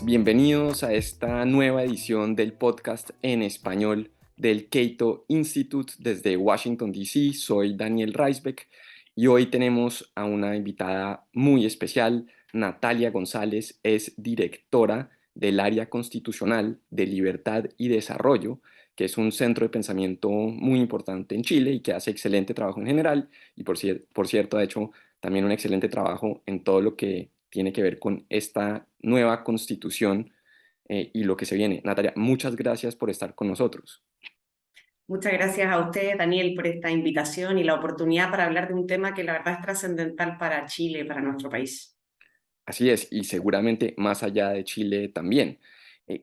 Bienvenidos a esta nueva edición del podcast en español del Cato Institute desde Washington, D.C. Soy Daniel Reisbeck y hoy tenemos a una invitada muy especial. Natalia González es directora del Área Constitucional de Libertad y Desarrollo, que es un centro de pensamiento muy importante en Chile y que hace excelente trabajo en general y por cierto ha hecho también un excelente trabajo en todo lo que tiene que ver con esta nueva constitución y lo que se viene. Natalia, muchas gracias por estar con nosotros. Muchas gracias a usted, Daniel, por esta invitación y la oportunidad para hablar de un tema que la verdad es trascendental para Chile, para nuestro país. Así es, y seguramente más allá de Chile también.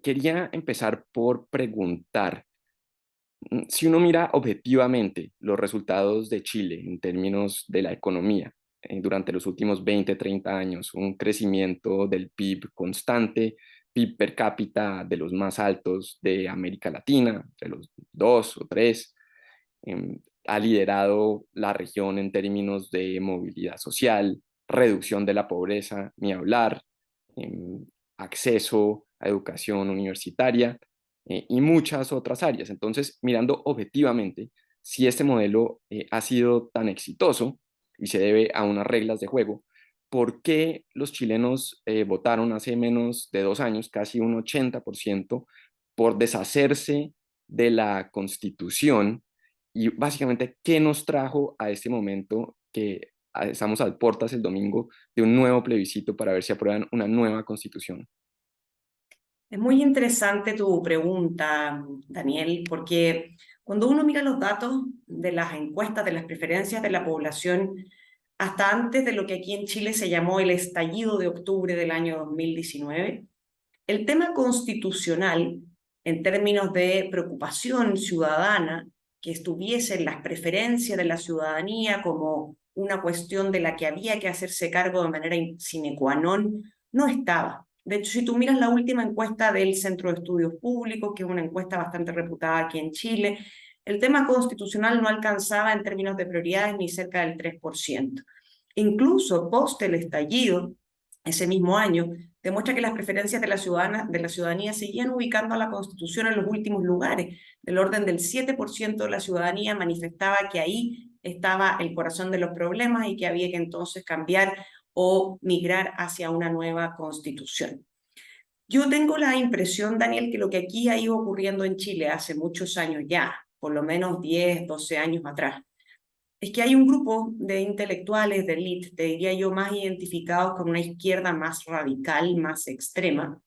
Quería empezar por preguntar, si uno mira objetivamente los resultados de Chile en términos de la economía, durante los últimos 20, 30 años, un crecimiento del PIB constante, PIB per cápita de los más altos de América Latina, de los dos o tres, ha liderado la región en términos de movilidad social, reducción de la pobreza, ni hablar, acceso a educación universitaria y muchas otras áreas. Entonces, mirando objetivamente, si este modelo ha sido tan exitoso y se debe a unas reglas de juego, ¿por qué los chilenos votaron hace menos de 2 años, casi un 80%, por deshacerse de la Constitución? Y básicamente, ¿qué nos trajo a este momento que estamos a puertas el domingo de un nuevo plebiscito para ver si aprueban una nueva constitución? Es muy interesante tu pregunta, Daniel, porque cuando uno mira los datos de las encuestas de las preferencias de la población, hasta antes de lo que aquí en Chile se llamó el estallido de octubre del año 2019, el tema constitucional, en términos de preocupación ciudadana, que estuviese en las preferencias de la ciudadanía como una cuestión de la que había que hacerse cargo de manera sine qua non, no estaba. De hecho, si tú miras la última encuesta del Centro de Estudios Públicos, que es una encuesta bastante reputada aquí en Chile, el tema constitucional no alcanzaba en términos de prioridades ni cerca del 3%. Incluso post el estallido, ese mismo año, demuestra que las preferencias de la ciudadanía seguían ubicando a la Constitución en los últimos lugares. Del orden del 7% de la ciudadanía manifestaba que ahí estaba el corazón de los problemas y que había que entonces cambiar o migrar hacia una nueva Constitución. Yo tengo la impresión, Daniel, que lo que aquí ha ido ocurriendo en Chile hace muchos años ya, por lo menos 10, 12 años atrás, es que hay un grupo de intelectuales, de élite, te diría yo, más identificados con una izquierda más radical, más extrema,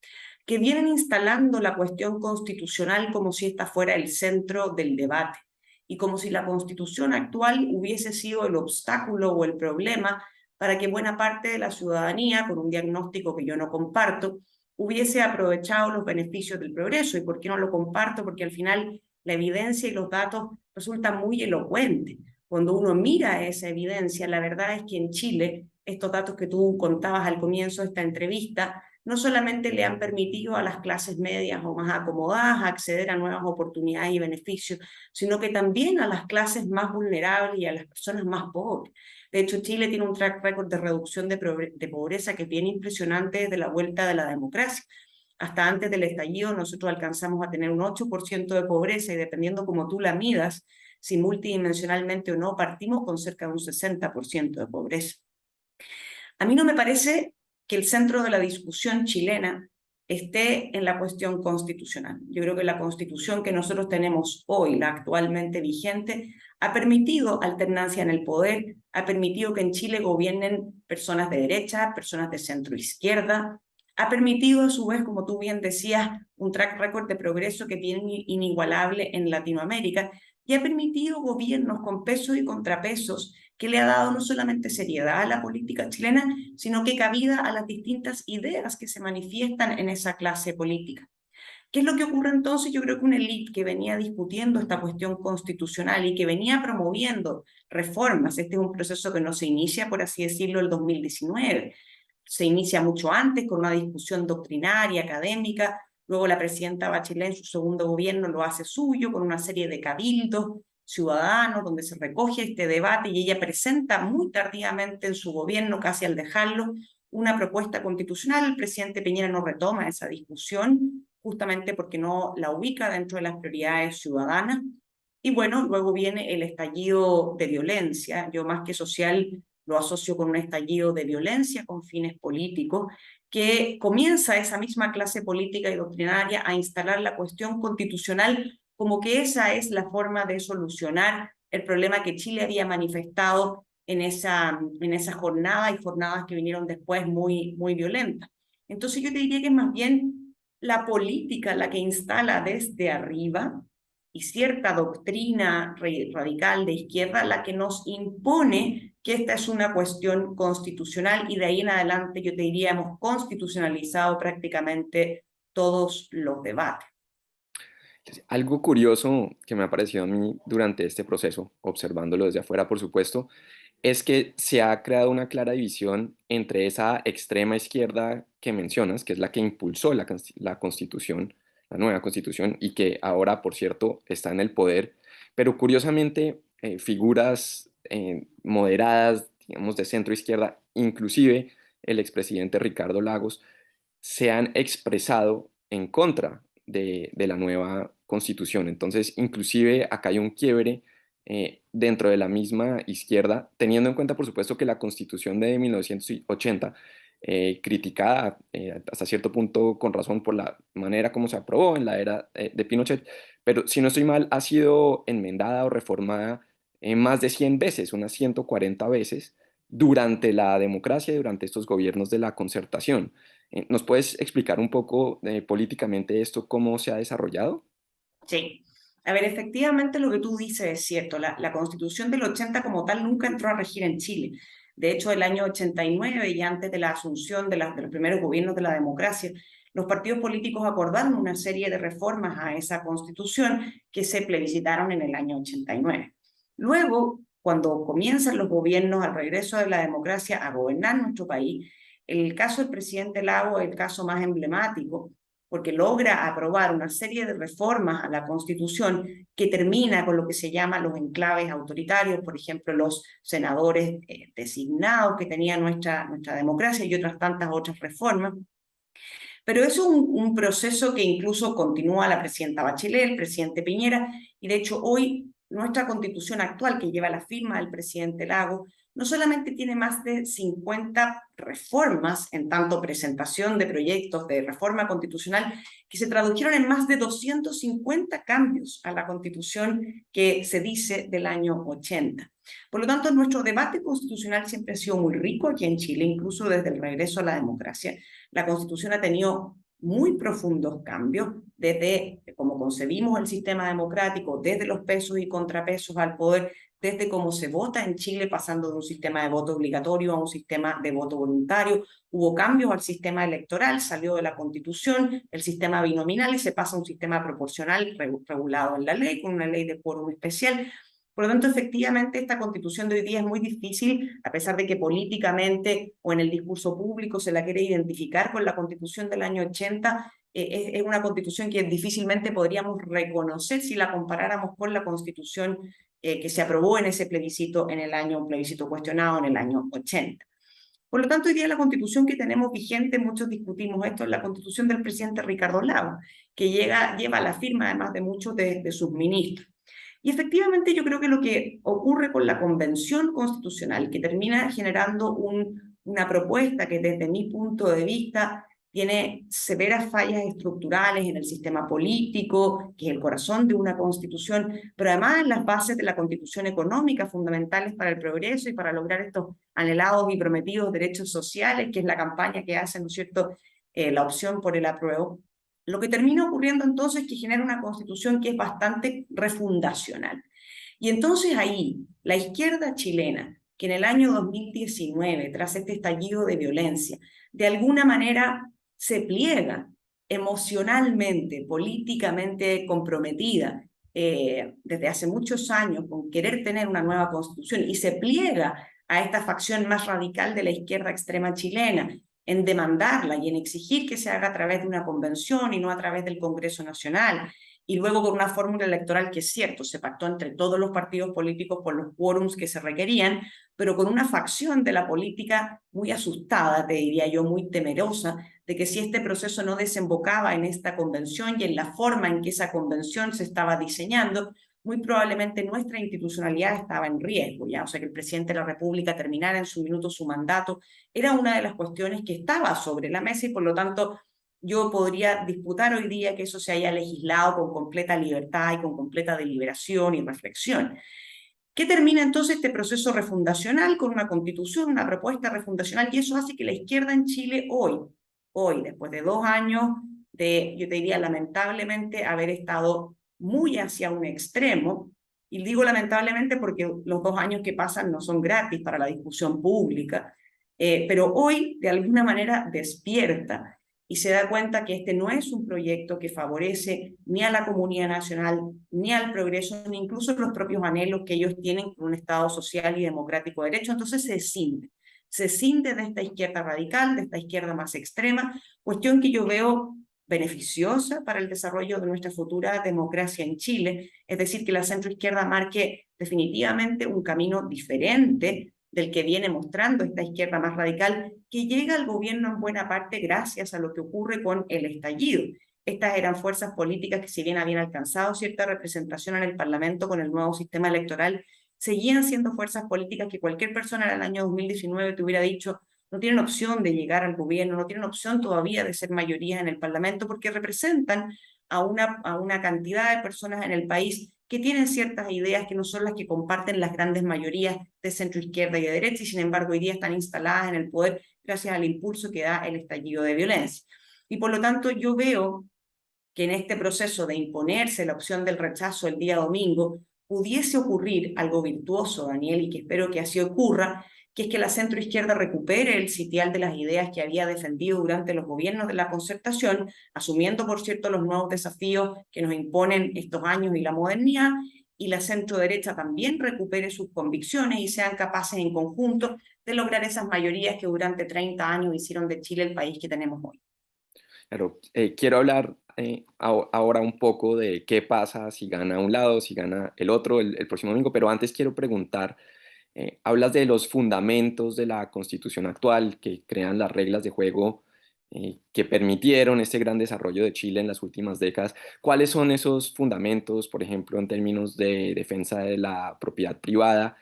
que vienen instalando la cuestión constitucional como si esta fuera el centro del debate y como si la constitución actual hubiese sido el obstáculo o el problema para que buena parte de la ciudadanía, con un diagnóstico que yo no comparto, hubiese aprovechado los beneficios del progreso. ¿Y por qué no lo comparto? Porque al final la evidencia y los datos resultan muy elocuentes. Cuando uno mira esa evidencia, la verdad es que en Chile, estos datos que tú contabas al comienzo de esta entrevista, no solamente le han permitido a las clases medias o más acomodadas acceder a nuevas oportunidades y beneficios, sino que también a las clases más vulnerables y a las personas más pobres. De hecho, Chile tiene un track record de reducción de pobreza que es bien impresionante desde la vuelta de la democracia. Hasta antes del estallido, nosotros alcanzamos a tener un 8% de pobreza y dependiendo cómo tú la midas, si multidimensionalmente o no, partimos con cerca de un 60% de pobreza. A mí no me parece que el centro de la discusión chilena esté en la cuestión constitucional. Yo creo que la constitución que nosotros tenemos hoy, la actualmente vigente, ha permitido alternancia en el poder, ha permitido que en Chile gobiernen personas de derecha, personas de centro izquierda, ha permitido a su vez, como tú bien decías, un track record de progreso que tiene inigualable en Latinoamérica y ha permitido gobiernos con pesos y contrapesos que le ha dado no solamente seriedad a la política chilena, sino que cabida a las distintas ideas que se manifiestan en esa clase política. ¿Qué es lo que ocurre entonces? Yo creo que una élite que venía discutiendo esta cuestión constitucional y que venía promoviendo reformas, este es un proceso que no se inicia, por así decirlo, el 2019, se inicia mucho antes con una discusión doctrinaria, académica, luego la presidenta Bachelet en su segundo gobierno lo hace suyo con una serie de cabildos ciudadanos donde se recoge este debate y ella presenta muy tardíamente en su gobierno, casi al dejarlo, una propuesta constitucional. El presidente Piñera no retoma esa discusión, justamente porque no la ubica dentro de las prioridades ciudadanas. Y bueno, luego viene el estallido de violencia. Yo más que social lo asocio con un estallido de violencia con fines políticos, que comienza esa misma clase política y doctrinaria a instalar la cuestión constitucional como que esa es la forma de solucionar el problema que Chile había manifestado en esa jornada y jornadas que vinieron después muy, muy violentas. Entonces yo te diría que es más bien la política la que instala desde arriba y cierta doctrina radical de izquierda la que nos impone que esta es una cuestión constitucional y de ahí en adelante yo te diría hemos constitucionalizado prácticamente todos los debates. Algo curioso que me ha parecido a mí durante este proceso, observándolo desde afuera, por supuesto, es que se ha creado una clara división entre esa extrema izquierda que mencionas, que es la que impulsó la Constitución, la nueva Constitución, y que ahora, por cierto, está en el poder, pero curiosamente figuras moderadas, digamos, de centro izquierda, inclusive el expresidente Ricardo Lagos, se han expresado en contra de la nueva Constitución. Entonces, inclusive acá hay un quiebre dentro de la misma izquierda, teniendo en cuenta, por supuesto, que la Constitución de 1980, criticada hasta cierto punto con razón por la manera como se aprobó en la era de Pinochet, pero si no estoy mal, ha sido enmendada o reformada más de 100 veces, unas 140 veces, durante la democracia y durante estos gobiernos de la concertación. ¿Nos puedes explicar un poco políticamente esto, cómo se ha desarrollado? Sí. A ver, efectivamente lo que tú dices es cierto. La Constitución del 80 como tal nunca entró a regir en Chile. De hecho, el año 89 y antes de la asunción de los primeros gobiernos de la democracia, los partidos políticos acordaron una serie de reformas a esa Constitución que se plebiscitaron en el año 89. Luego, cuando comienzan los gobiernos al regreso de la democracia a gobernar nuestro país, el caso del presidente Lago es el caso más emblemático porque logra aprobar una serie de reformas a la Constitución que termina con lo que se llama los enclaves autoritarios, por ejemplo, los senadores designados que tenía nuestra democracia y otras tantas otras reformas. Pero eso es un proceso que incluso continúa la presidenta Bachelet, el presidente Piñera, y de hecho hoy nuestra constitución actual, que lleva la firma del presidente Lago, no solamente tiene más de 50 reformas en tanto presentación de proyectos de reforma constitucional, que se tradujeron en más de 250 cambios a la constitución que se dice del año 80. Por lo tanto, nuestro debate constitucional siempre ha sido muy rico aquí en Chile, incluso desde el regreso a la democracia. La Constitución ha tenido muy profundos cambios desde cómo concebimos el sistema democrático, desde los pesos y contrapesos al poder, desde cómo se vota en Chile, pasando de un sistema de voto obligatorio a un sistema de voto voluntario. Hubo cambios al sistema electoral, salió de la Constitución el sistema binominal y se pasa a un sistema proporcional regulado en la ley, con una ley de quórum especial. Por lo tanto, efectivamente, esta constitución de hoy día es muy difícil, a pesar de que políticamente o en el discurso público se la quiere identificar con la constitución del año 80, es una constitución que difícilmente podríamos reconocer si la comparáramos con la constitución que se aprobó en ese plebiscito, un plebiscito cuestionado en el año 80. Por lo tanto, hoy día la constitución que tenemos vigente, muchos discutimos esto, es la constitución del presidente Ricardo Lagos, que lleva la firma además de muchos de sus ministros. Y efectivamente yo creo que lo que ocurre con la Convención Constitucional, que termina generando una propuesta que desde mi punto de vista tiene severas fallas estructurales en el sistema político, que es el corazón de una constitución, pero además en las bases de la constitución económica fundamentales para el progreso y para lograr estos anhelados y prometidos derechos sociales, que es la campaña que hace, ¿no es cierto?, la opción por el apruebo. Lo que termina ocurriendo entonces es que genera una constitución que es bastante refundacional. Y entonces ahí, la izquierda chilena, que en el año 2019, tras este estallido de violencia, de alguna manera se pliega emocionalmente, políticamente comprometida desde hace muchos años con querer tener una nueva constitución y se pliega a esta facción más radical de la izquierda extrema chilena, en demandarla y en exigir que se haga a través de una convención y no a través del Congreso Nacional, y luego con una fórmula electoral que es cierto, se pactó entre todos los partidos políticos por los quórums que se requerían, pero con una facción de la política muy asustada, te diría yo, muy temerosa, de que si este proceso no desembocaba en esta convención y en la forma en que esa convención se estaba diseñando, muy probablemente nuestra institucionalidad estaba en riesgo, ¿ya? O sea, que el presidente de la República terminara en su minuto su mandato, era una de las cuestiones que estaba sobre la mesa y por lo tanto yo podría disputar hoy día que eso se haya legislado con completa libertad y con completa deliberación y reflexión. ¿Qué termina entonces este proceso refundacional con una constitución, una propuesta refundacional? Y eso hace que la izquierda en Chile hoy, después de 2 años de, yo te diría, lamentablemente haber estado muy hacia un extremo, y digo lamentablemente porque los 2 años que pasan no son gratis para la discusión pública, pero hoy de alguna manera despierta y se da cuenta que este no es un proyecto que favorece ni a la comunidad nacional, ni al progreso, ni incluso los propios anhelos que ellos tienen con un Estado social y democrático de derecho. Entonces se cinde de esta izquierda radical, de esta izquierda más extrema, cuestión que yo veo beneficiosa para el desarrollo de nuestra futura democracia en Chile, es decir, que la centroizquierda marque definitivamente un camino diferente del que viene mostrando esta izquierda más radical, que llega al gobierno en buena parte gracias a lo que ocurre con el estallido. Estas eran fuerzas políticas que, si bien habían alcanzado cierta representación en el Parlamento con el nuevo sistema electoral, seguían siendo fuerzas políticas que cualquier persona en el año 2019 te hubiera dicho no tienen opción de llegar al gobierno, no tienen opción todavía de ser mayoría en el Parlamento porque representan a una cantidad de personas en el país que tienen ciertas ideas que no son las que comparten las grandes mayorías de centro izquierda y de derecha, y sin embargo hoy día están instaladas en el poder gracias al impulso que da el estallido de violencia. Y por lo tanto yo veo que en este proceso de imponerse la opción del rechazo el día domingo pudiese ocurrir algo virtuoso, Daniel, y que espero que así ocurra, que es que la centroizquierda recupere el sitial de las ideas que había defendido durante los gobiernos de la concertación, asumiendo, por cierto, los nuevos desafíos que nos imponen estos años y la modernidad, y la centroderecha también recupere sus convicciones y sean capaces en conjunto de lograr esas mayorías que durante 30 años hicieron de Chile el país que tenemos hoy. Claro, quiero hablar ahora un poco de qué pasa si gana un lado, si gana el otro el próximo domingo, pero antes quiero preguntar, hablas de los fundamentos de la Constitución actual que crean las reglas de juego que permitieron este gran desarrollo de Chile en las últimas décadas. ¿Cuáles son esos fundamentos, por ejemplo, en términos de defensa de la propiedad privada?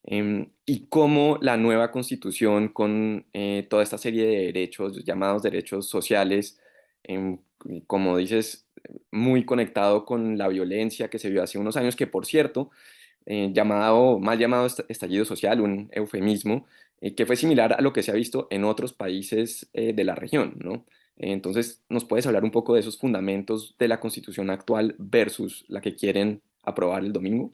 Y cómo la nueva Constitución, con toda esta serie de derechos, llamados derechos sociales, em, como dices, muy conectado con la violencia que se vio hace unos años, que por cierto, mal llamado estallido social, un eufemismo, que fue similar a lo que se ha visto en otros países de la región, ¿no? Entonces, ¿nos puedes hablar un poco de esos fundamentos de la Constitución actual versus la que quieren aprobar el domingo?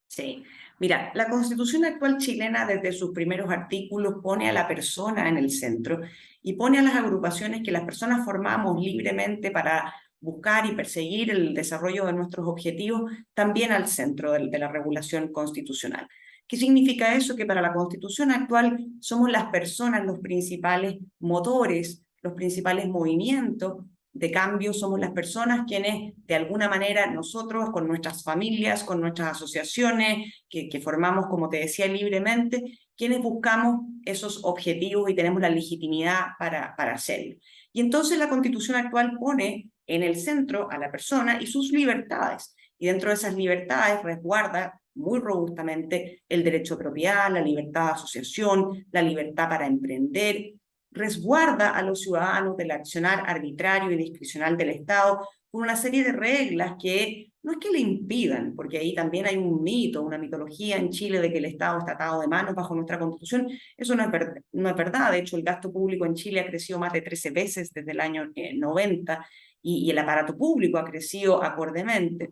Sí, mira, la Constitución actual chilena desde sus primeros artículos pone a la persona en el centro y pone a las agrupaciones que las personas formamos libremente para buscar y perseguir el desarrollo de nuestros objetivos también al centro de la regulación constitucional. ¿Qué significa eso? Que para la Constitución actual somos las personas los principales motores, los principales movimientos de cambio, somos las personas quienes de alguna manera nosotros con nuestras familias, con nuestras asociaciones que formamos, como te decía, libremente, quienes buscamos esos objetivos y tenemos la legitimidad para hacerlo. Y entonces la Constitución actual pone en el centro a la persona y sus libertades, y dentro de esas libertades resguarda muy robustamente el derecho a propiedad, la libertad de asociación, la libertad para emprender, resguarda a los ciudadanos del accionar arbitrario y discrecional del Estado con una serie de reglas que no es que le impidan, porque ahí también hay un mito, una mitología en Chile de que el Estado está atado de manos bajo nuestra Constitución. Eso no es verdad. De hecho, el gasto público en Chile ha crecido más de 13 veces desde el año 90 y el aparato público ha crecido acordemente.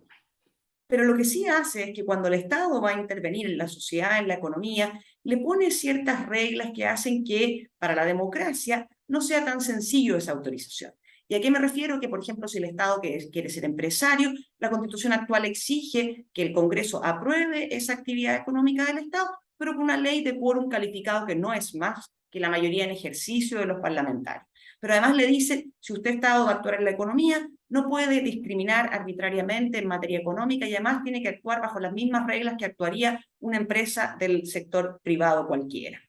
Pero lo que sí hace es que cuando el Estado va a intervenir en la sociedad, en la economía, le pone ciertas reglas que hacen que para la democracia no sea tan sencillo esa autorización. ¿Y a qué me refiero? Que, por ejemplo, si el Estado quiere ser empresario, la Constitución actual exige que el Congreso apruebe esa actividad económica del Estado, pero con una ley de quórum calificado que no es más que la mayoría en ejercicio de los parlamentarios. Pero además le dice, si usted Estado va a actuar en la economía, no puede discriminar arbitrariamente en materia económica y además tiene que actuar bajo las mismas reglas que actuaría una empresa del sector privado cualquiera.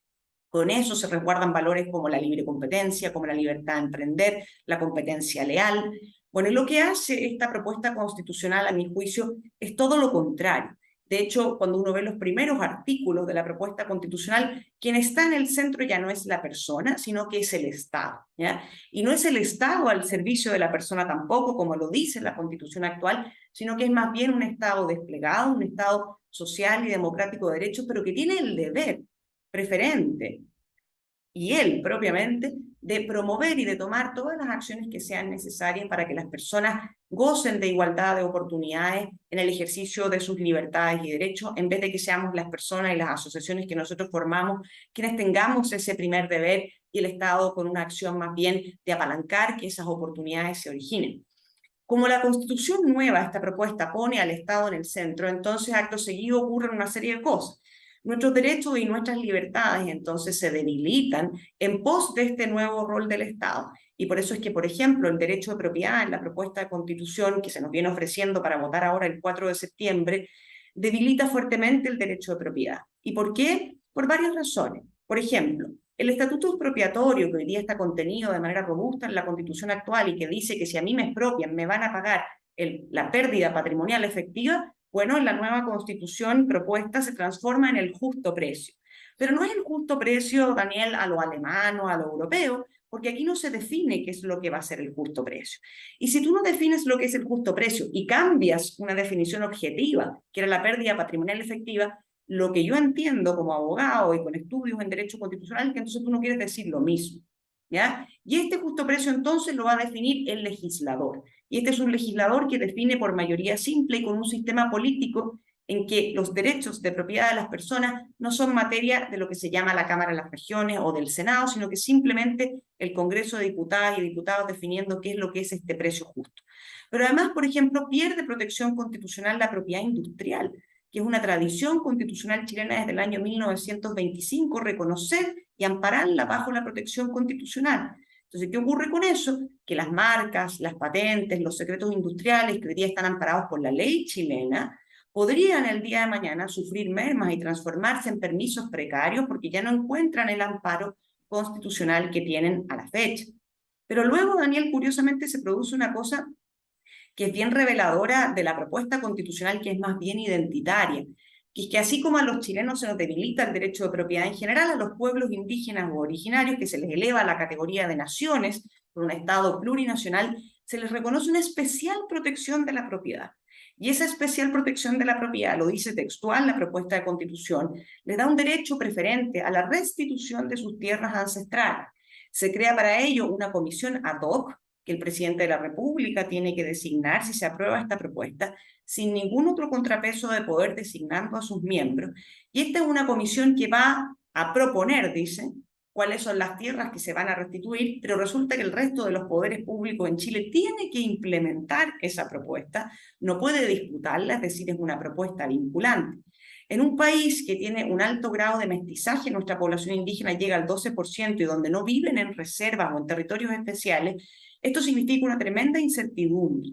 Con eso se resguardan valores como la libre competencia, como la libertad de emprender, la competencia leal. Bueno, y lo que hace esta propuesta constitucional, a mi juicio, es todo lo contrario. De hecho, cuando uno ve los primeros artículos de la propuesta constitucional, quien está en el centro ya no es la persona, sino que es el Estado, ¿ya? Y no es el Estado al servicio de la persona tampoco, como lo dice la Constitución actual, sino que es más bien un Estado desplegado, un Estado social y democrático de derechos, pero que tiene el deber preferente, y él propiamente, de promover y de tomar todas las acciones que sean necesarias para que las personas gocen de igualdad de oportunidades en el ejercicio de sus libertades y derechos, en vez de que seamos las personas y las asociaciones que nosotros formamos quienes tengamos ese primer deber y el Estado con una acción más bien de apalancar que esas oportunidades se originen. Como la Constitución nueva, esta propuesta, pone al Estado en el centro, entonces acto seguido ocurren una serie de cosas. Nuestros derechos y nuestras libertades entonces se debilitan en pos de este nuevo rol del Estado. Y por eso es que, por ejemplo, el derecho de propiedad en la propuesta de Constitución que se nos viene ofreciendo para votar ahora el 4 de septiembre, debilita fuertemente el derecho de propiedad. ¿Y por qué? Por varias razones. Por ejemplo, el estatuto expropiatorio, que hoy día está contenido de manera robusta en la Constitución actual y que dice que si a mí me expropian me van a pagar la pérdida patrimonial efectiva, bueno, en la nueva Constitución propuesta se transforma en el justo precio. Pero no es el justo precio, Daniel, a lo alemán o a lo europeo, porque aquí no se define qué es lo que va a ser el justo precio. Y si tú no defines lo que es el justo precio y cambias una definición objetiva, que era la pérdida patrimonial efectiva, lo que yo entiendo como abogado y con estudios en derecho constitucional es que entonces tú no quieres decir lo mismo, ¿ya? Y este justo precio entonces lo va a definir el legislador. Y este es un legislador que define por mayoría simple y con un sistema político en que los derechos de propiedad de las personas no son materia de lo que se llama la Cámara de las Regiones o del Senado, sino que simplemente el Congreso de Diputadas y Diputados definiendo qué es lo que es este precio justo. Pero además, por ejemplo, pierde protección constitucional la propiedad industrial, que es una tradición constitucional chilena desde el año 1925, reconocer y ampararla bajo la protección constitucional. Entonces, ¿qué ocurre con eso? Que las marcas, las patentes, los secretos industriales que hoy día están amparados por la ley chilena, podrían el día de mañana sufrir mermas y transformarse en permisos precarios porque ya no encuentran el amparo constitucional que tienen a la fecha. Pero luego, Daniel, curiosamente se produce una cosa que es bien reveladora de la propuesta constitucional, que es más bien identitaria, que es que así como a los chilenos se nos debilita el derecho de propiedad en general, a los pueblos indígenas o originarios, que se les eleva a la categoría de naciones por un Estado plurinacional, se les reconoce una especial protección de la propiedad. Y esa especial protección de la propiedad, lo dice textual la propuesta de Constitución, les da un derecho preferente a la restitución de sus tierras ancestrales. Se crea para ello una comisión ad hoc que el presidente de la República tiene que designar si se aprueba esta propuesta, sin ningún otro contrapeso de poder designando a sus miembros. Y esta es una comisión que va a proponer, dice, cuáles son las tierras que se van a restituir, pero resulta que el resto de los poderes públicos en Chile tiene que implementar esa propuesta, no puede disputarla, es decir, es una propuesta vinculante. En un país que tiene un alto grado de mestizaje, nuestra población indígena llega al 12% y donde no viven en reservas o en territorios especiales, esto significa una tremenda incertidumbre.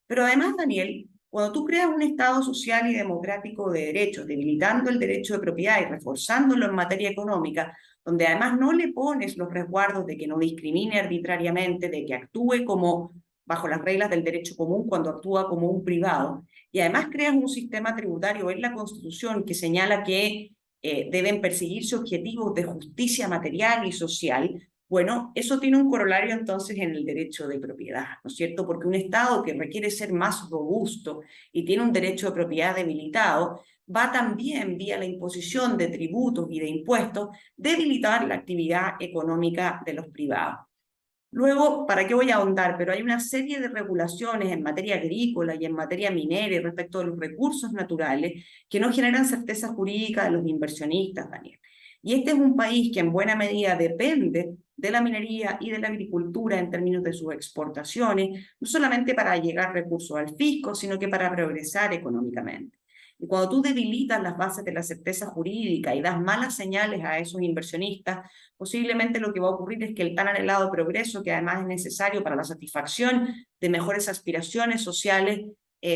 Pero además, Daniel, cuando tú creas un Estado social y democrático de derechos, debilitando el derecho de propiedad y reforzándolo en materia económica, donde además no le pones los resguardos de que no discrimine arbitrariamente, de que actúe como bajo las reglas del derecho común cuando actúa como un privado, y además creas un sistema tributario en la Constitución que señala que deben perseguirse objetivos de justicia material y social, bueno, eso tiene un corolario entonces en el derecho de propiedad, ¿no es cierto? Porque un Estado que requiere ser más robusto y tiene un derecho de propiedad debilitado, va también vía la imposición de tributos y de impuestos debilitar la actividad económica de los privados. Luego, ¿para qué voy a ahondar? Pero hay una serie de regulaciones en materia agrícola y en materia minera y respecto de los recursos naturales que no generan certeza jurídica de los inversionistas, Daniel. Y este es un país que en buena medida depende de la minería y de la agricultura en términos de sus exportaciones, no solamente para llegar recursos al fisco, sino que para progresar económicamente. Y cuando tú debilitas las bases de la certeza jurídica y das malas señales a esos inversionistas, posiblemente lo que va a ocurrir es que el tan anhelado progreso, que además es necesario para la satisfacción de mejores aspiraciones sociales,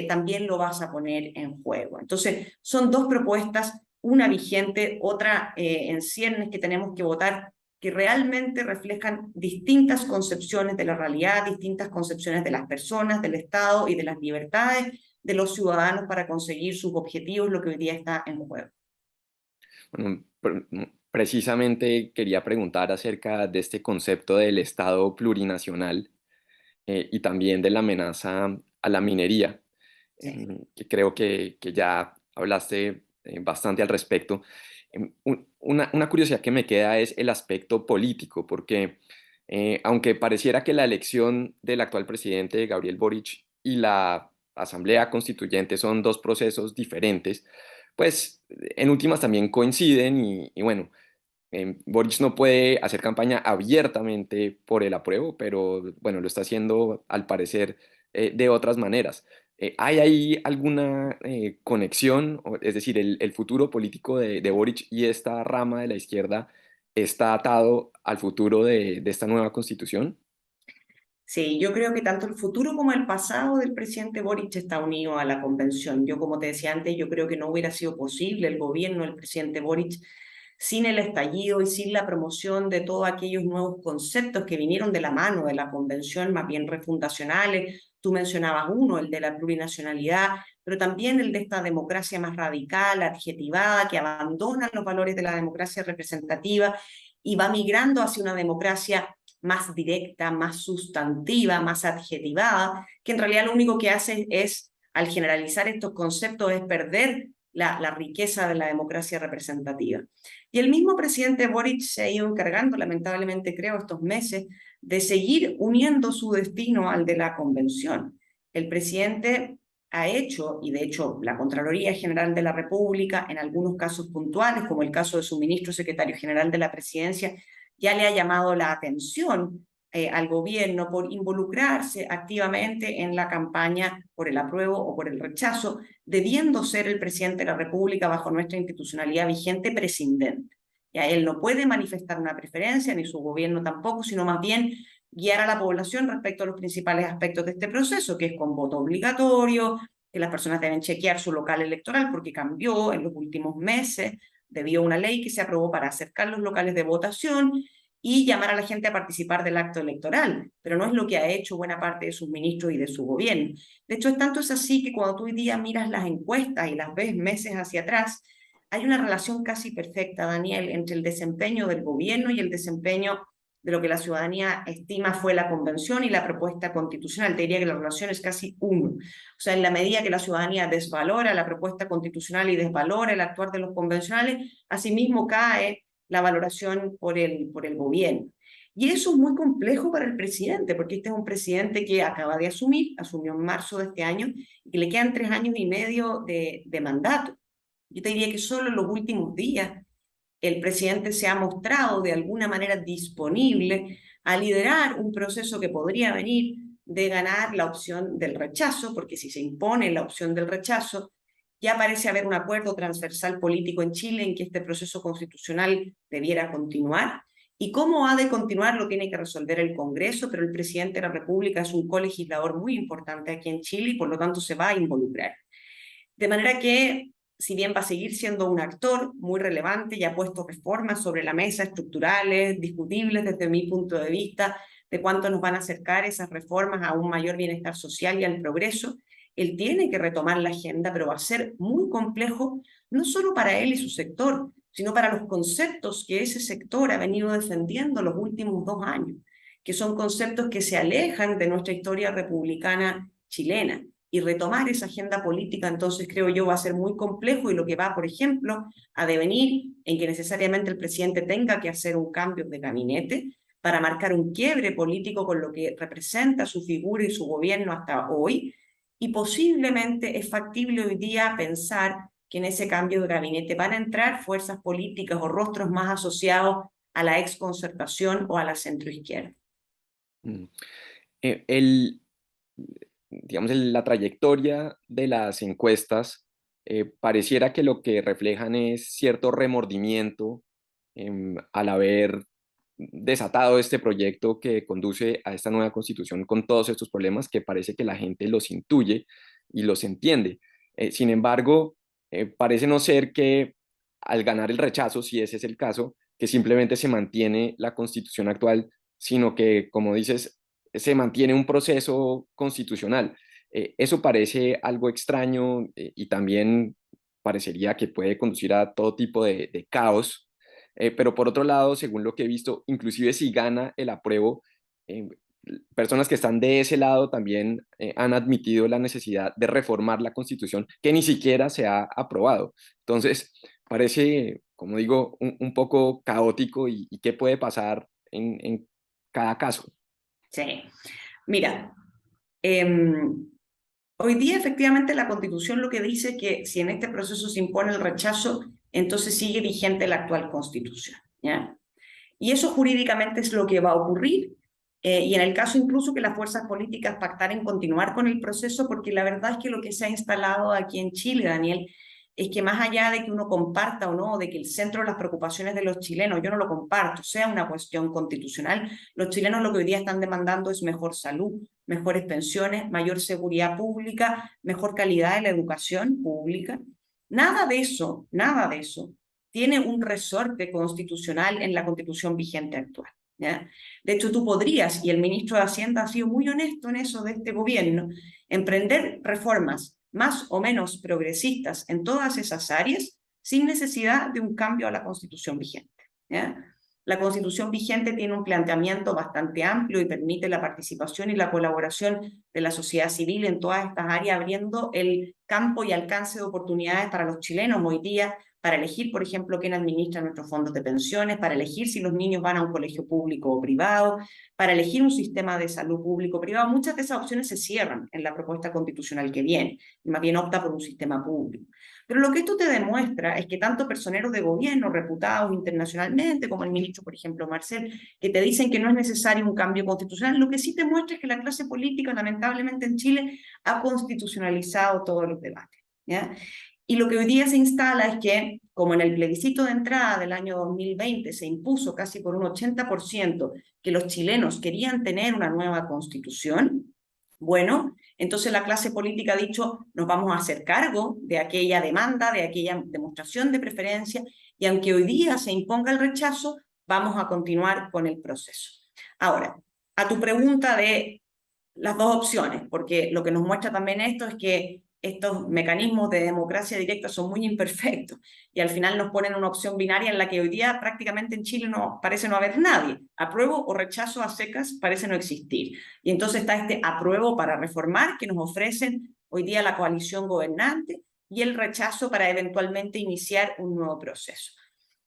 también lo vas a poner en juego. Entonces, son dos propuestas, una vigente, otra en ciernes que tenemos que votar, que realmente reflejan distintas concepciones de la realidad, distintas concepciones de las personas, del Estado y de las libertades de los ciudadanos para conseguir sus objetivos, lo que hoy día está en juego. Bueno, precisamente quería preguntar acerca de este concepto del Estado plurinacional y también de la amenaza a la minería, Sí. que creo que ya hablaste bastante al respecto. Una curiosidad que me queda es el aspecto político, porque aunque pareciera que la elección del actual presidente Gabriel Boric y la Asamblea Constituyente son dos procesos diferentes, pues en últimas también coinciden y bueno, Boric no puede hacer campaña abiertamente por el apruebo, pero bueno, lo está haciendo al parecer de otras maneras. ¿Hay ahí alguna conexión? Es decir, el futuro político de Boric y esta rama de la izquierda está atado al futuro de esta nueva constitución. Sí, yo creo que tanto el futuro como el pasado del presidente Boric está unido a la convención. Yo, como te decía antes, yo creo que no hubiera sido posible el gobierno del presidente Boric sin el estallido y sin la promoción de todos aquellos nuevos conceptos que vinieron de la mano de la convención, más bien refundacionales. Tú mencionabas uno, el de la plurinacionalidad, pero también el de esta democracia más radical, adjetivada, que abandona los valores de la democracia representativa y va migrando hacia una democracia más directa, más sustantiva, más adjetivada, que en realidad lo único que hace es, al generalizar estos conceptos, es perder la riqueza de la democracia representativa. Y el mismo presidente Boric se ha ido encargando, lamentablemente creo, estos meses, de seguir uniendo su destino al de la convención. El presidente ha hecho, y de hecho la Contraloría General de la República, en algunos casos puntuales, como el caso de su ministro secretario general de la Presidencia, ya le ha llamado la atención al gobierno por involucrarse activamente en la campaña por el apruebo o por el rechazo, debiendo ser el presidente de la República bajo nuestra institucionalidad vigente presidente. Ya él no puede manifestar una preferencia, ni su gobierno tampoco, sino más bien guiar a la población respecto a los principales aspectos de este proceso, que es con voto obligatorio, que las personas deben chequear su local electoral porque cambió en los últimos meses debido a una ley que se aprobó para acercar los locales de votación y llamar a la gente a participar del acto electoral, pero no es lo que ha hecho buena parte de sus ministros y de su gobierno. De hecho, tanto es así que cuando tú hoy día miras las encuestas y las ves meses hacia atrás, hay una relación casi perfecta, Daniel, entre el desempeño del gobierno y el desempeño de lo que la ciudadanía estima fue la convención y la propuesta constitucional. Te diría que la relación es casi uno. O sea, en la medida que la ciudadanía desvalora la propuesta constitucional y desvalora el actuar de los convencionales, asimismo cae la valoración por el gobierno. Y eso es muy complejo para el presidente, porque este es un presidente que acaba de asumir, asumió en marzo de este año, y que le quedan 3 años y medio de mandato. Yo te diría que solo en los últimos días el presidente se ha mostrado de alguna manera disponible a liderar un proceso que podría venir de ganar la opción del rechazo, porque si se impone la opción del rechazo, ya parece haber un acuerdo transversal político en Chile en que este proceso constitucional debiera continuar. Y cómo ha de continuar lo tiene que resolver el Congreso, pero el presidente de la República es un colegislador muy importante aquí en Chile y por lo tanto se va a involucrar. De manera que, si bien va a seguir siendo un actor muy relevante y ha puesto reformas sobre la mesa, estructurales, discutibles desde mi punto de vista, de cuánto nos van a acercar esas reformas a un mayor bienestar social y al progreso, él tiene que retomar la agenda, pero va a ser muy complejo, no solo para él y su sector, sino para los conceptos que ese sector ha venido defendiendo los últimos 2 años, que son conceptos que se alejan de nuestra historia republicana chilena. Y retomar esa agenda política, entonces creo yo, va a ser muy complejo y lo que va, por ejemplo, a devenir en que necesariamente el presidente tenga que hacer un cambio de gabinete para marcar un quiebre político con lo que representa su figura y su gobierno hasta hoy. Y posiblemente es factible hoy día pensar que en ese cambio de gabinete van a entrar fuerzas políticas o rostros más asociados a la exconcertación o a la centroizquierda. Mm. Eh, el, digamos, la trayectoria de las encuestas pareciera que lo que reflejan es cierto remordimiento al haber desatado este proyecto que conduce a esta nueva constitución con todos estos problemas que parece que la gente los intuye y los entiende. Sin embargo, parece no ser que al ganar el rechazo, si ese es el caso, que simplemente se mantiene la constitución actual, sino que, como dices, se mantiene un proceso constitucional. Eso parece algo extraño y también parecería que puede conducir a todo tipo de caos. Pero por otro lado, según lo que he visto, inclusive si gana el apruebo, eh, personas que están de ese lado también han admitido la necesidad de reformar la Constitución que ni siquiera se ha aprobado. Entonces, parece, como digo, un poco caótico y qué puede pasar en cada caso. Sí. Mira, hoy día efectivamente la Constitución lo que dice es que si en este proceso se impone el rechazo, entonces sigue vigente la actual Constitución, ¿ya? Y eso jurídicamente es lo que va a ocurrir, y en el caso incluso que las fuerzas políticas pactaren continuar con el proceso, porque la verdad es que lo que se ha instalado aquí en Chile, Daniel, es que más allá de que uno comparta o no, de que el centro de las preocupaciones de los chilenos, yo no lo comparto, sea una cuestión constitucional, los chilenos lo que hoy día están demandando es mejor salud, mejores pensiones, mayor seguridad pública, mejor calidad de la educación pública. Nada de eso tiene un resorte constitucional en la constitución vigente actual, ¿ya? De hecho, tú podrías, y el ministro de Hacienda ha sido muy honesto en eso de este gobierno, emprender reformas más o menos progresistas en todas esas áreas sin necesidad de un cambio a la constitución vigente, ¿ya? La constitución vigente tiene un planteamiento bastante amplio y permite la participación y la colaboración de la sociedad civil en todas estas áreas, abriendo el campo y alcance de oportunidades para los chilenos hoy día, para elegir, por ejemplo, quién administra nuestros fondos de pensiones, para elegir si los niños van a un colegio público o privado, para elegir un sistema de salud público o privado. Muchas de esas opciones se cierran en la propuesta constitucional que viene, y más bien opta por un sistema público. Pero lo que esto te demuestra es que tanto personeros de gobierno reputados internacionalmente, como el ministro, por ejemplo, Marcel, que te dicen que no es necesario un cambio constitucional, lo que sí te muestra es que la clase política, lamentablemente en Chile, ha constitucionalizado todos los debates, ¿ya? Y lo que hoy día se instala es que, como en el plebiscito de entrada del año 2020 se impuso casi por un 80% que los chilenos querían tener una nueva constitución, bueno, entonces la clase política ha dicho, nos vamos a hacer cargo de aquella demanda, de aquella demostración de preferencia, y aunque hoy día se imponga el rechazo, vamos a continuar con el proceso. Ahora, a tu pregunta de las dos opciones, porque lo que nos muestra también esto es que estos mecanismos de democracia directa son muy imperfectos y al final nos ponen una opción binaria en la que hoy día prácticamente en Chile no parece no haber nadie. Apruebo o rechazo a secas parece no existir. Y entonces está este apruebo para reformar que nos ofrecen hoy día la coalición gobernante y el rechazo para eventualmente iniciar un nuevo proceso.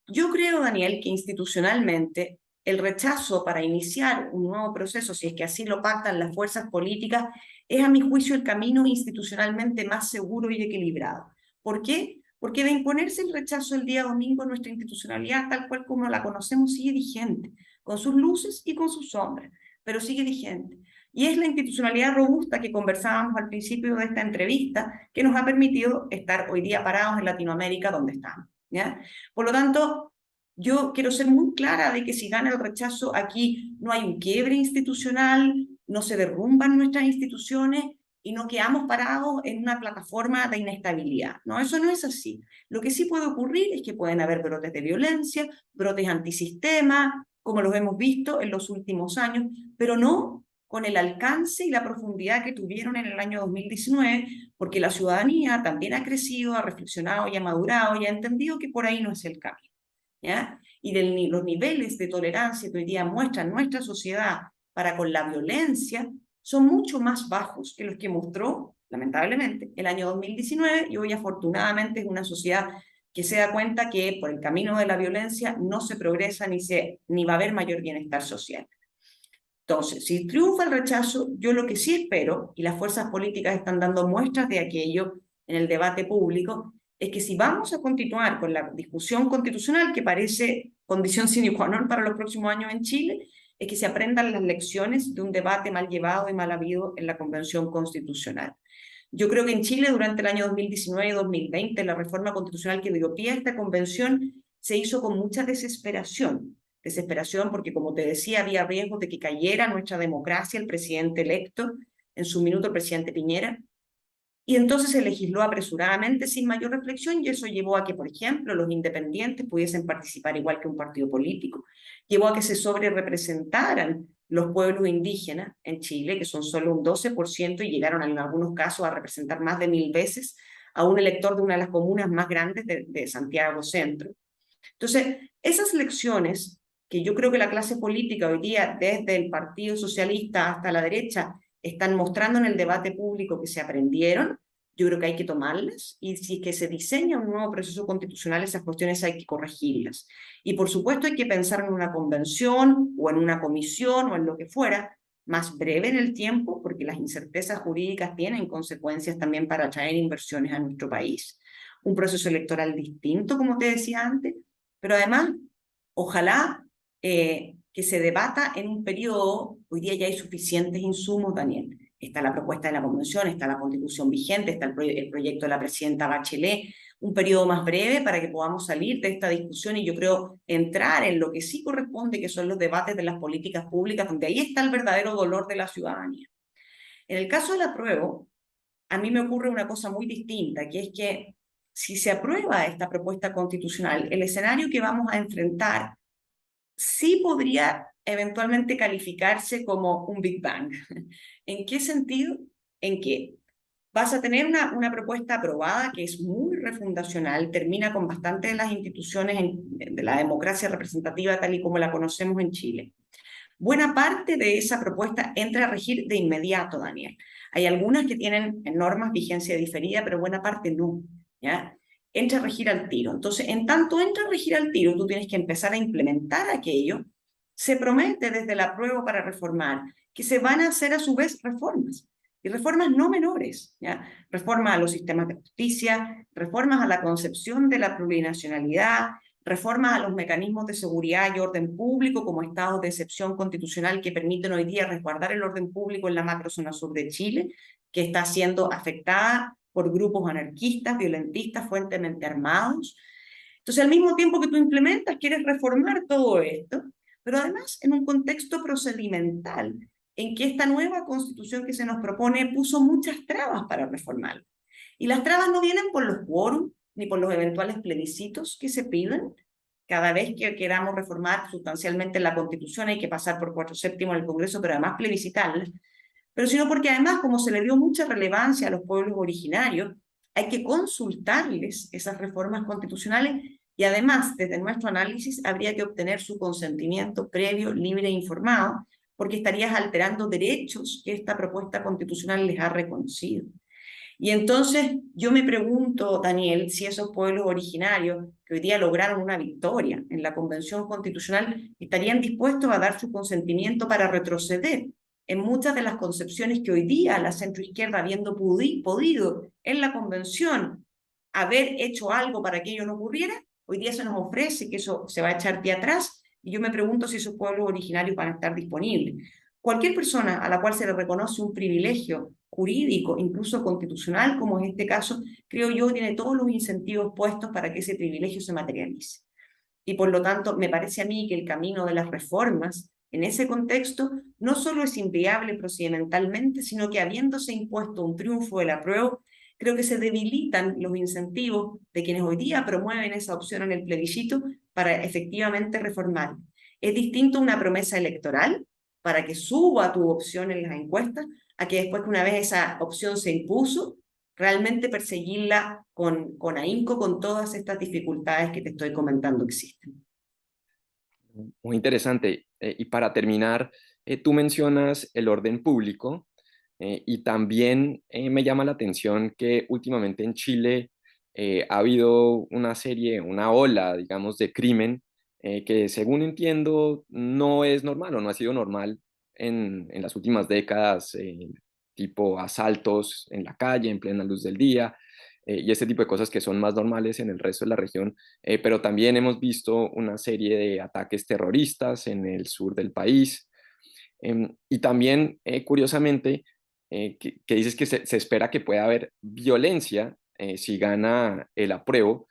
Yo creo, Daniel, que institucionalmente el rechazo para iniciar un nuevo proceso, si es que así lo pactan las fuerzas políticas, es a mi juicio el camino institucionalmente más seguro y equilibrado. ¿Por qué? Porque de imponerse el rechazo el día domingo, nuestra institucionalidad, tal cual como la conocemos, sigue vigente, con sus luces y con sus sombras, pero sigue vigente. Y es la institucionalidad robusta que conversábamos al principio de esta entrevista que nos ha permitido estar hoy día parados en Latinoamérica donde estamos, ¿ya? Por lo tanto, yo quiero ser muy clara de que si gana el rechazo aquí no hay un quiebre institucional, no se derrumban nuestras instituciones y no quedamos parados en una plataforma de inestabilidad. No, eso no es así. Lo que sí puede ocurrir es que pueden haber brotes de violencia, brotes antisistema, como los hemos visto en los últimos años, pero no con el alcance y la profundidad que tuvieron en el año 2019, porque la ciudadanía también ha crecido, ha reflexionado y ha madurado y ha entendido que por ahí no es el camino, ¿ya? Y los niveles de tolerancia que hoy día muestra nuestra sociedad para con la violencia son mucho más bajos que los que mostró, lamentablemente, el año 2019, y hoy afortunadamente es una sociedad que se da cuenta que por el camino de la violencia no se progresa ni va a haber mayor bienestar social. Entonces, si triunfa el rechazo, yo lo que sí espero, y las fuerzas políticas están dando muestras de aquello en el debate público, es que si vamos a continuar con la discusión constitucional, que parece condición sine qua non para los próximos años en Chile, es que se aprendan las lecciones de un debate mal llevado y mal habido en la Convención Constitucional. Yo creo que en Chile durante el año 2019 y 2020 la reforma constitucional que dio pie a esta convención se hizo con mucha desesperación. Desesperación porque, como te decía, había riesgo de que cayera nuestra democracia, el presidente electo, en su minuto el presidente Piñera, y entonces se legisló apresuradamente sin mayor reflexión y eso llevó a que, por ejemplo, los independientes pudiesen participar igual que un partido político. Llevó a que se sobrerepresentaran los pueblos indígenas en Chile, que son solo un 12% y llegaron en algunos casos a representar más de 1000 veces a un elector de una de las comunas más grandes de Santiago Centro. Entonces, esas lecciones que yo creo que la clase política hoy día, desde el Partido Socialista hasta la derecha, están mostrando en el debate público que se aprendieron, yo creo que hay que tomarlas y si es que se diseña un nuevo proceso constitucional, esas cuestiones hay que corregirlas. Y por supuesto hay que pensar en una convención o en una comisión o en lo que fuera, más breve en el tiempo, porque las incertezas jurídicas tienen consecuencias también para atraer inversiones a nuestro país. Un proceso electoral distinto, como te decía antes, pero además, ojalá que se debata en un periodo, hoy día ya hay suficientes insumos, Daniel. Está la propuesta de la convención, está la constitución vigente, está el proyecto de la presidenta Bachelet, un periodo más breve para que podamos salir de esta discusión y yo creo entrar en lo que sí corresponde, que son los debates de las políticas públicas, donde ahí está el verdadero dolor de la ciudadanía. En el caso del apruebo, a mí me ocurre una cosa muy distinta, que es que si se aprueba esta propuesta constitucional, el escenario que vamos a enfrentar sí podría eventualmente calificarse como un Big Bang. ¿En qué sentido? En que vas a tener una propuesta aprobada que es muy refundacional, termina con bastantes de las instituciones de la democracia representativa tal y como la conocemos en Chile. Buena parte de esa propuesta entra a regir de inmediato, Daniel. Hay algunas que tienen normas vigencia diferida, pero buena parte no, ¿ya? Entra a regir al tiro. Entonces, en tanto entra a regir al tiro, tú tienes que empezar a implementar aquello. Se promete desde la prueba para reformar que se van a hacer a su vez reformas, y reformas no menores, ¿ya? Reformas a los sistemas de justicia, reformas a la concepción de la plurinacionalidad, reformas a los mecanismos de seguridad y orden público como estados de excepción constitucional que permiten hoy día resguardar el orden público en la macrozona sur de Chile, que está siendo afectada por grupos anarquistas, violentistas, fuertemente armados. Entonces, al mismo tiempo que tú implementas, quieres reformar todo esto, pero además en un contexto procedimental en que esta nueva constitución que se nos propone puso muchas trabas para reformarlo. Y las trabas no vienen por los quórum ni por los eventuales plebiscitos que se piden. Cada vez que queramos reformar sustancialmente la Constitución hay que pasar por 4/7 del Congreso, pero además plebiscitarla. Pero sino porque además, como se le dio mucha relevancia a los pueblos originarios, hay que consultarles esas reformas constitucionales y además, desde nuestro análisis, habría que obtener su consentimiento previo, libre e informado, porque estarías alterando derechos que esta propuesta constitucional les ha reconocido. Y entonces yo me pregunto, Daniel, si esos pueblos originarios que hoy día lograron una victoria en la Convención Constitucional estarían dispuestos a dar su consentimiento para retroceder en muchas de las concepciones que hoy día la centroizquierda, habiendo podido en la Convención haber hecho algo para que ello no ocurriera, hoy día se nos ofrece que eso se va a echar pie atrás y yo me pregunto si esos pueblos originarios van a estar disponibles. Cualquier persona a la cual se le reconoce un privilegio jurídico, incluso constitucional, como es este caso, creo yo, tiene todos los incentivos puestos para que ese privilegio se materialice. Y por lo tanto, me parece a mí que el camino de las reformas en ese contexto no solo es inviable procedimentalmente, sino que habiéndose impuesto un triunfo del apruebo, creo que se debilitan los incentivos de quienes hoy día promueven esa opción en el plebiscito para efectivamente reformar. Es distinto una promesa electoral para que suba tu opción en las encuestas, a que después que una vez esa opción se impuso, realmente perseguirla con ahínco, con todas estas dificultades que te estoy comentando existen. Muy interesante. Y para terminar, tú mencionas el orden público y también me llama la atención que últimamente en Chile ha habido una serie, una ola, digamos, de crimen que según entiendo no es normal o no ha sido normal en las últimas décadas, tipo asaltos en la calle, en plena luz del día. Y este tipo de cosas que son más normales en el resto de la región, pero también hemos visto una serie de ataques terroristas en el sur del país. Y también, curiosamente, que dices que se espera que pueda haber violencia si gana el apruebo.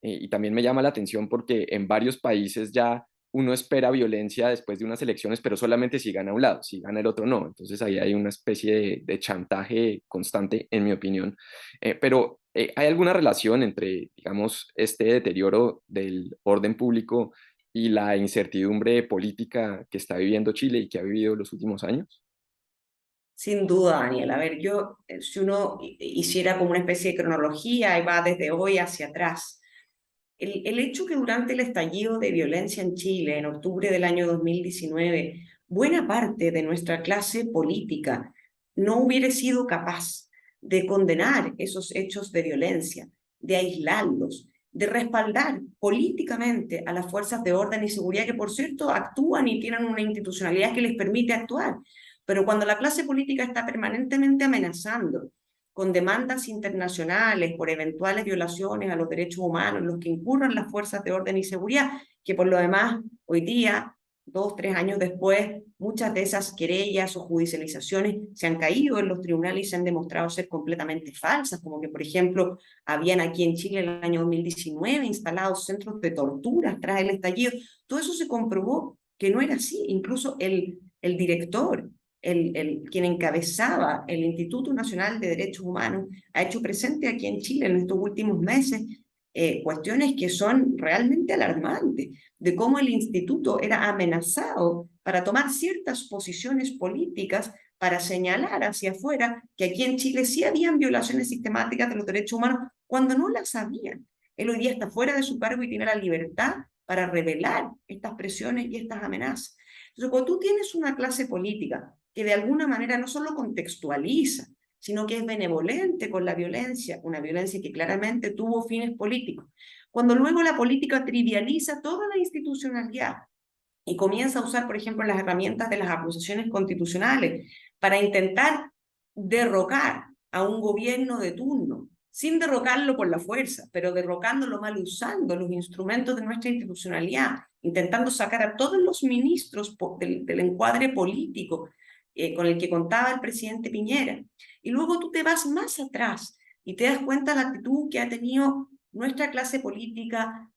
Y también me llama la atención porque en varios países ya uno espera violencia después de unas elecciones, pero solamente si gana un lado, si gana el otro no. Entonces ahí hay una especie de chantaje constante, en mi opinión. Pero ¿hay alguna relación entre, digamos, este deterioro del orden público y la incertidumbre política que está viviendo Chile y que ha vivido los últimos años? Sin duda, Daniel. A ver, si uno hiciera como una especie de cronología y va desde hoy hacia atrás, el hecho que durante el estallido de violencia en Chile, en octubre del año 2019, buena parte de nuestra clase política no hubiera sido capaz de condenar esos hechos de violencia, de aislarlos, de respaldar políticamente a las fuerzas de orden y seguridad, que por cierto actúan y tienen una institucionalidad que les permite actuar. Pero cuando la clase política está permanentemente amenazando con demandas internacionales por eventuales violaciones a los derechos humanos, los que incurran las fuerzas de orden y seguridad, que por lo demás, hoy día, 2, 3 años después, muchas de esas querellas o judicializaciones se han caído en los tribunales y se han demostrado ser completamente falsas, como que, por ejemplo, habían aquí en Chile en el año 2019 instalados centros de tortura tras el estallido. Todo eso se comprobó que no era así. Incluso el director, quien encabezaba el Instituto Nacional de Derechos Humanos, ha hecho presente aquí en Chile en estos últimos meses cuestiones que son realmente alarmantes, de cómo el instituto era amenazado para tomar ciertas posiciones políticas para señalar hacia afuera que aquí en Chile sí habían violaciones sistemáticas de los derechos humanos cuando no las habían. Él hoy día está fuera de su cargo y tiene la libertad para revelar estas presiones y estas amenazas. Entonces, cuando tú tienes una clase política que de alguna manera no solo contextualiza, sino que es benevolente con la violencia, una violencia que claramente tuvo fines políticos. Cuando luego la política trivializa toda la institucionalidad y comienza a usar, por ejemplo, las herramientas de las acusaciones constitucionales para intentar derrocar a un gobierno de turno, sin derrocarlo por la fuerza, pero derrocándolo mal usando los instrumentos de nuestra institucionalidad, intentando sacar a todos los ministros del encuadre político con el que contaba el presidente Piñera. Y luego tú te vas más atrás y te das cuenta de la actitud que ha tenido nuestra clase política,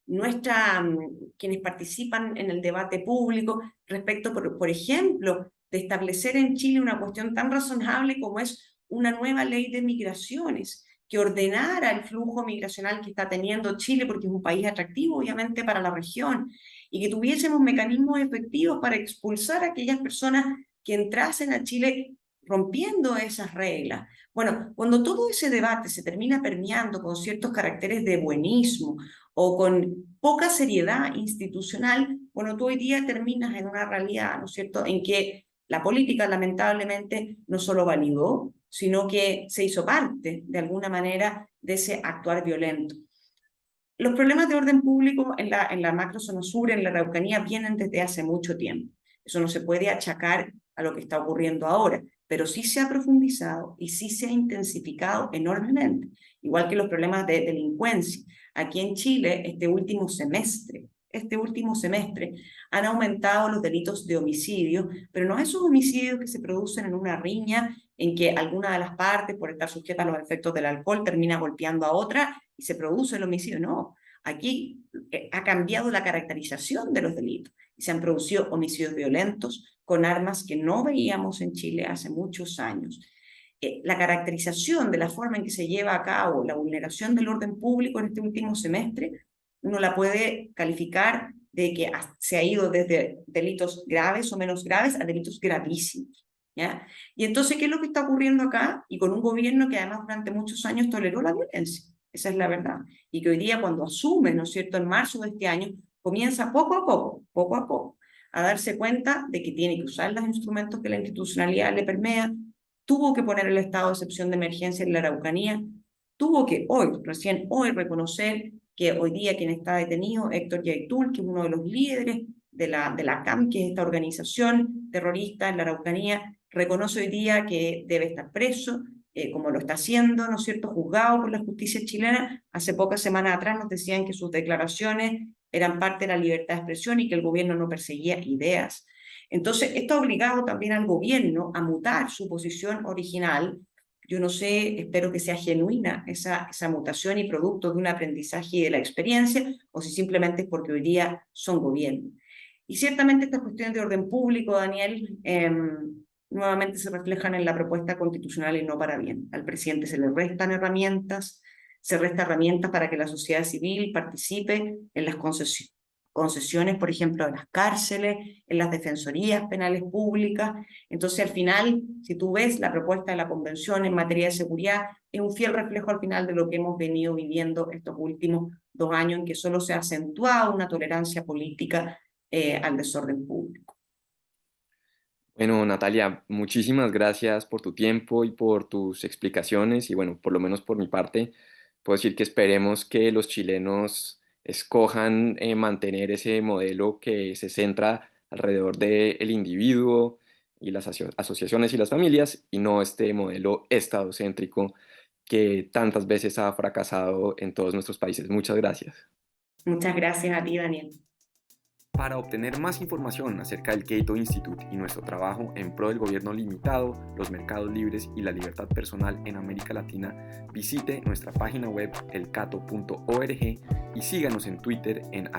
quienes participan en el debate público respecto, por ejemplo, de establecer en Chile una cuestión tan razonable como es una nueva ley de migraciones que ordenara el flujo migracional que está teniendo Chile, porque es un país atractivo, obviamente, para la región, y que tuviésemos mecanismos efectivos para expulsar a aquellas personas que entrasen a Chile rompiendo esas reglas. Bueno, cuando todo ese debate se termina permeando con ciertos caracteres de buenismo o con poca seriedad institucional, bueno, tú hoy día terminas en una realidad, ¿no es cierto?, en que la política lamentablemente no solo validó, sino que se hizo parte, de alguna manera, de ese actuar violento. Los problemas de orden público en la macrozona sur, en la Araucanía, vienen desde hace mucho tiempo. Eso no se puede achacar a lo que está ocurriendo ahora, pero sí se ha profundizado y sí se ha intensificado enormemente, igual que los problemas de delincuencia. Aquí en Chile, este último semestre han aumentado los delitos de homicidio, pero no esos homicidios que se producen en una riña en que alguna de las partes, por estar sujeta a los efectos del alcohol, termina golpeando a otra y se produce el homicidio. No, aquí ha cambiado la caracterización de los delitos y se han producido homicidios violentos con armas que no veíamos en Chile hace muchos años. La caracterización de la forma en que se lleva a cabo la vulneración del orden público en este último semestre, uno la puede calificar de que se ha ido desde delitos graves o menos graves a delitos gravísimos, ¿ya? Y entonces, ¿qué es lo que está ocurriendo acá? Y con un gobierno que además durante muchos años toleró la violencia, esa es la verdad, y que hoy día cuando asume, ¿no es cierto?, en marzo de este año, comienza poco a poco, a darse cuenta de que tiene que usar los instrumentos que la institucionalidad le permea, tuvo que poner el estado de excepción de emergencia en la Araucanía, tuvo que recién hoy, reconocer que hoy día quien está detenido, Héctor Yaitul, que es uno de los líderes de la CAM, que es esta organización terrorista en la Araucanía, reconoce hoy día que debe estar preso, como lo está haciendo, ¿no es cierto?, juzgado por la justicia chilena. Hace pocas semanas atrás nos decían que sus declaraciones eran parte de la libertad de expresión y que el gobierno no perseguía ideas. Entonces, esto ha obligado también al gobierno a mutar su posición original. Yo no sé, espero que sea genuina esa mutación y producto de un aprendizaje y de la experiencia, o si simplemente es porque hoy día son gobierno. Y ciertamente estas cuestiones de orden público, Daniel, nuevamente se reflejan en la propuesta constitucional y no para bien. Al presidente se le restan herramientas, se resta herramientas para que la sociedad civil participe en las concesiones, por ejemplo, de las cárceles, en las defensorías penales públicas. Entonces, al final, si tú ves la propuesta de la Convención en materia de seguridad, es un fiel reflejo al final de lo que hemos venido viviendo estos últimos 2 años, en que solo se ha acentuado una tolerancia política al desorden público. Bueno, Natalia, muchísimas gracias por tu tiempo y por tus explicaciones y bueno, por lo menos por mi parte, puedo decir que esperemos que los chilenos escojan mantener ese modelo que se centra alrededor del individuo y las asociaciones y las familias y no este modelo estadocéntrico que tantas veces ha fracasado en todos nuestros países. Muchas gracias. Muchas gracias a ti, Daniel. Para obtener más información acerca del Cato Institute y nuestro trabajo en pro del gobierno limitado, los mercados libres y la libertad personal en América Latina, visite nuestra página web elcato.org y síganos en Twitter en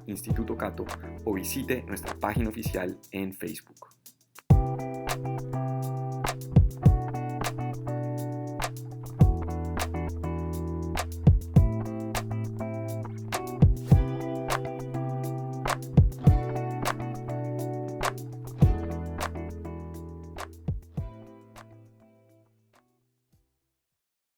@institutocato o visite nuestra página oficial en Facebook.